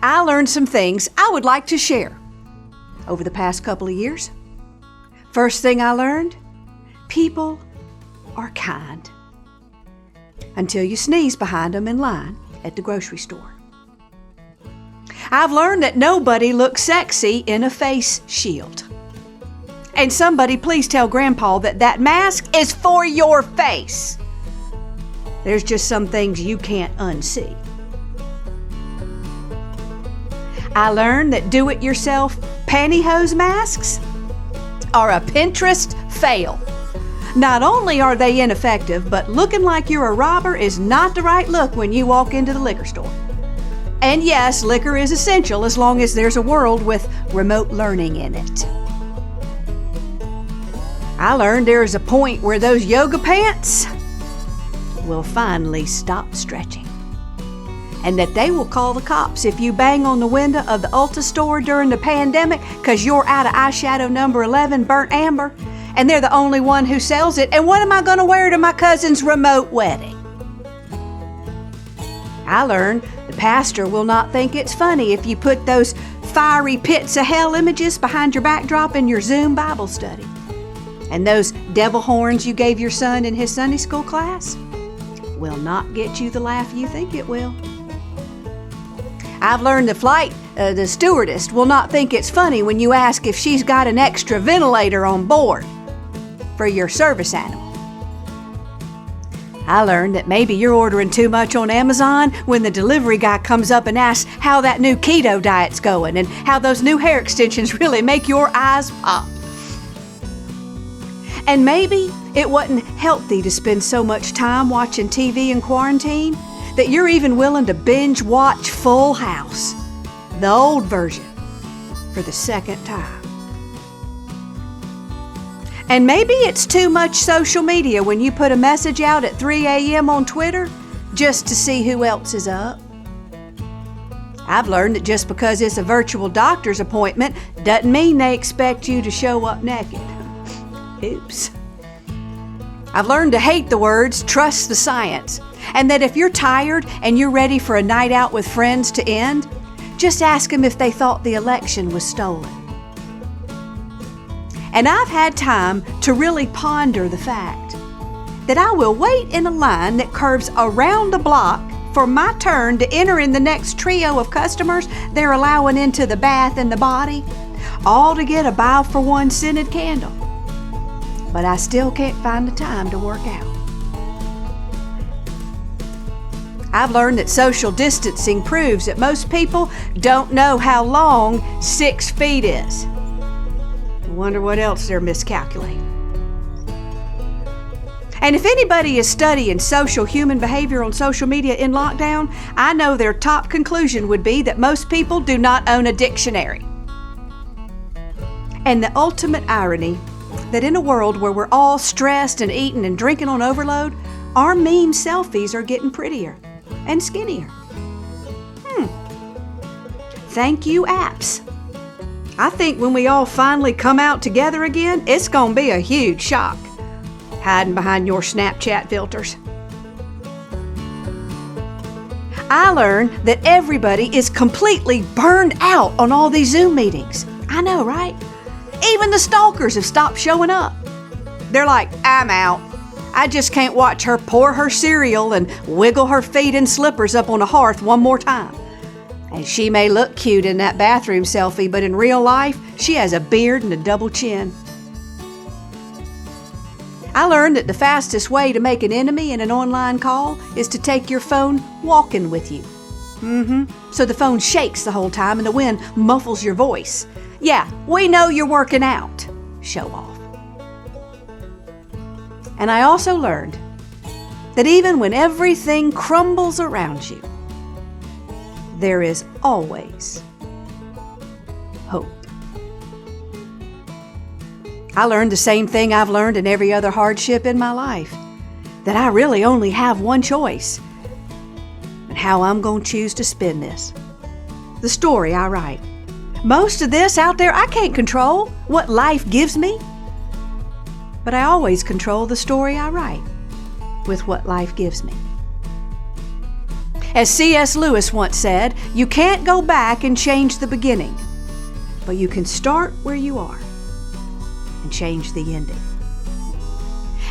I learned some things I would like to share over the past couple of years. First thing I learned, people are kind. Until you sneeze behind them in line at the grocery store. I've learned that nobody looks sexy in a face shield. And somebody please tell Grandpa that that mask is for your face. There's just some things you can't unsee. I learned that do-it-yourself pantyhose masks are a Pinterest fail. Not only are they ineffective, but looking like you're a robber is not the right look when you walk into the liquor store. And yes, liquor is essential as long as there's a world with remote learning in it. I learned there is a point where those yoga pants will finally stop stretching. And that they will call the cops if you bang on the window of the Ulta store during the pandemic because you're out of eyeshadow number 11 burnt amber and they're the only one who sells it. And what am I going to wear to my cousin's remote wedding? I learned the pastor will not think it's funny if you put those fiery pits of hell images behind your backdrop in your Zoom Bible study. And those devil horns you gave your son in his Sunday school class will not get you the laugh you think it will. I've learned the stewardess will not think it's funny when you ask if she's got an extra ventilator on board for your service animal. I learned that maybe you're ordering too much on Amazon when the delivery guy comes up and asks how that new keto diet's going and how those new hair extensions really make your eyes pop. And maybe it wasn't healthy to spend so much time watching TV in quarantine that you're even willing to binge watch Full House, the old version, for the second time. And maybe it's too much social media when you put a message out at 3 a.m. on Twitter just to see who else is up. I've learned that just because it's a virtual doctor's appointment doesn't mean they expect you to show up naked. Oops. I've learned to hate the words, trust the science, and that if you're tired and you're ready for a night out with friends to end, just ask them if they thought the election was stolen. And I've had time to really ponder the fact that I will wait in a line that curves around the block for my turn to enter in the next trio of customers they're allowing into the bath and the body, all to get a buy-for-one scented candle. But I still can't find the time to work out. I've learned that social distancing proves that most people don't know how long 6 feet is. I wonder what else they're miscalculating. And if anybody is studying social human behavior on social media in lockdown, I know their top conclusion would be that most people do not own a dictionary. And the ultimate irony that in a world where we're all stressed and eating and drinking on overload, our meme selfies are getting prettier and skinnier. Thank you, apps. I think when we all finally come out together again, it's gonna be a huge shock, hiding behind your Snapchat filters. I learned that everybody is completely burned out on all these Zoom meetings. I know, right? Even the stalkers have stopped showing up. They're like, I'm out. I just can't watch her pour her cereal and wiggle her feet in slippers up on a hearth one more time. And she may look cute in that bathroom selfie, but in real life, she has a beard and a double chin. I learned that the fastest way to make an enemy in an online call is to take your phone walking with you. So the phone shakes the whole time and the wind muffles your voice. Yeah, we know you're working out. Show off. And I also learned that even when everything crumbles around you, there is always hope. I learned the same thing I've learned in every other hardship in my life, that I really only have one choice, and how I'm going to choose to spin this. The story I write. Most of this out there I can't control, what life gives me. But I always control the story I write with what life gives me. As C.S. Lewis once said, you can't go back and change the beginning, but you can start where you are and change the ending.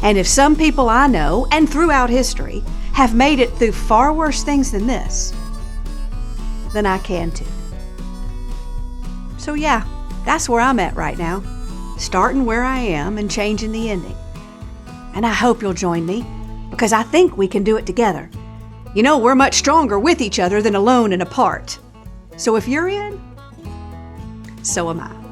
And if some people I know and throughout history have made it through far worse things than this, then I can too. So yeah, that's where I'm at right now, starting where I am and changing the ending. And I hope you'll join me, because I think we can do it together. You know, we're much stronger with each other than alone and apart. So if you're in, so am I.